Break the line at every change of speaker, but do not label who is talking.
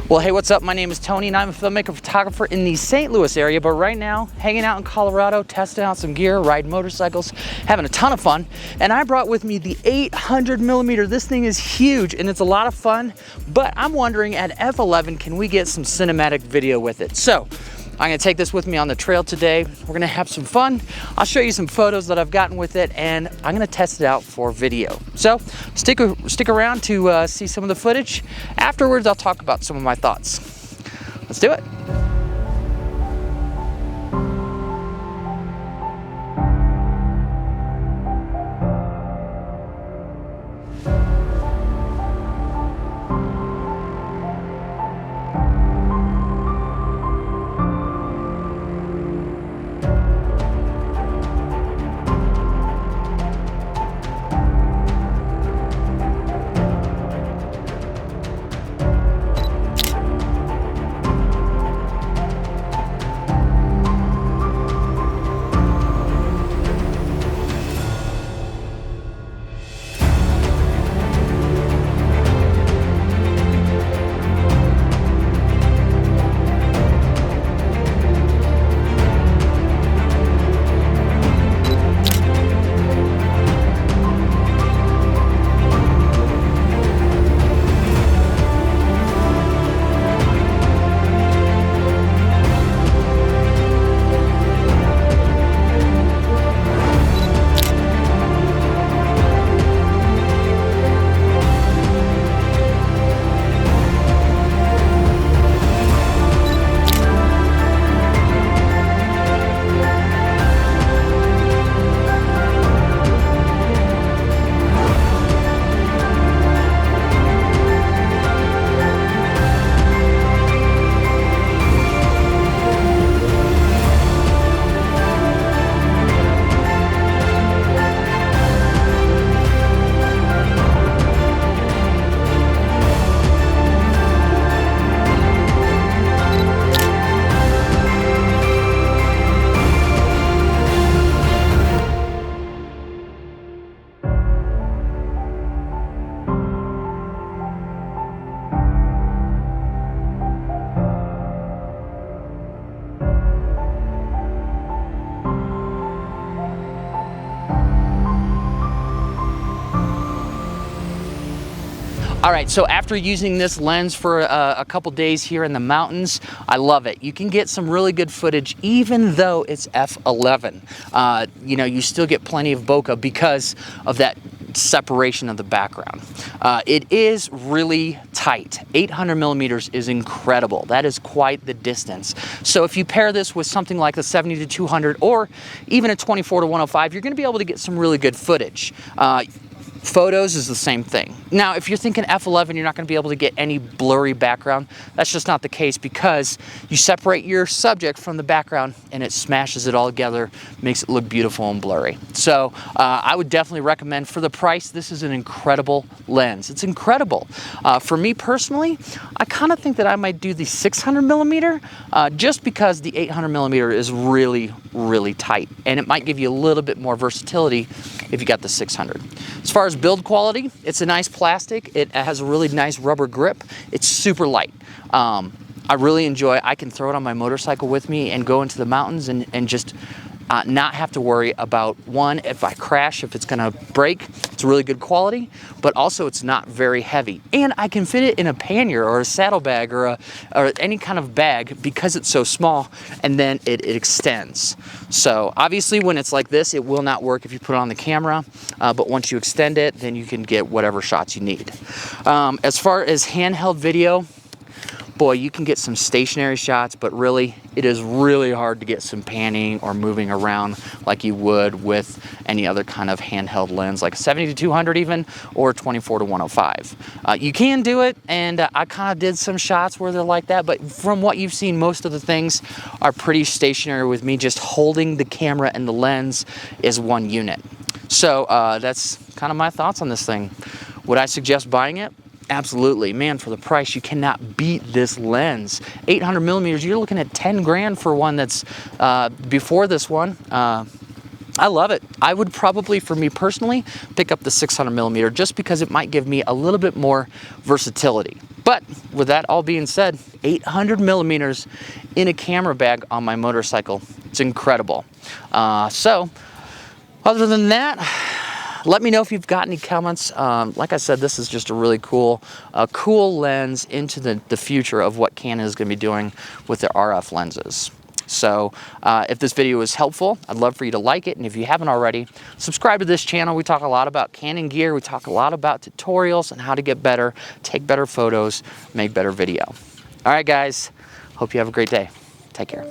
Well, hey, what's up? My name is Tony and I'm a filmmaker photographer in the St. Louis area, but right now, hanging out in Colorado, testing out some gear, riding motorcycles, having a ton of fun. And I brought with me the 800mm. This thing is huge and it's a lot of fun, but I'm wondering at F11, can we get some cinematic video with it? So, I'm gonna take this with me on the trail today. We're gonna have some fun. I'll show you some photos that I've gotten with it and I'm gonna test it out for video. So stick around to see some of the footage. Afterwards, I'll talk about some of my thoughts. Let's do it. All right, so after using this lens for a couple days here in the mountains, I love it. You can get some really good footage even though it's f11. You know, you still get plenty of bokeh because of that separation of the background. It is really tight. 800mm is incredible. That is quite the distance. So if you pair this with something like the 70-200 or even a 24-105, you're gonna be able to get some really good footage. Photos is the same thing. Now, if you're thinking f11, you're not going to be able to get any blurry background. That's just not the case because you separate your subject from the background and it smashes it all together, makes it look beautiful and blurry. So I would definitely recommend, for the price, this is an incredible lens. It's incredible. For me personally, I kind of think that I might do the 600mm just because the 800mm is really, really tight and it might give you a little bit more versatility if you got the 600. As far as build quality, it's a nice plastic. It has a really nice rubber grip. It's super light. I really enjoy it. I can throw it on my motorcycle with me and go into the mountains and just not have to worry about, one, if I crash, if it's gonna break. It's really good quality, but also it's not very heavy. And I can fit it in a pannier or a saddlebag or any kind of bag because it's so small, and then it extends. So obviously when it's like this, it will not work if you put it on the camera, but once you extend it, then you can get whatever shots you need. As far as handheld video, boy, you can get some stationary shots, but really, it is really hard to get some panning or moving around like you would with any other kind of handheld lens, like a 70-200 even, or 24-105. You can do it, and I kind of did some shots where they're like that, but from what you've seen, most of the things are pretty stationary with me. Just holding the camera and the lens is one unit. So that's kind of my thoughts on this thing. Would I suggest buying it? Absolutely. Man, for the price, you cannot beat this lens. 800mm, you're looking at 10 grand for one that's before this one. I love it. I would probably, for me personally, pick up the 600mm just because it might give me a little bit more versatility. But with that all being said, 800mm in a camera bag on my motorcycle. It's incredible. So other than that, let me know if you've got any comments. Like I said, this is just a really cool lens into the future of what Canon is going to be doing with their RF lenses. So if this video was helpful, I'd love for you to like it. And if you haven't already, subscribe to this channel. We talk a lot about Canon gear. We talk a lot about tutorials and how to get better, take better photos, make better video. All right, guys. Hope you have a great day. Take care.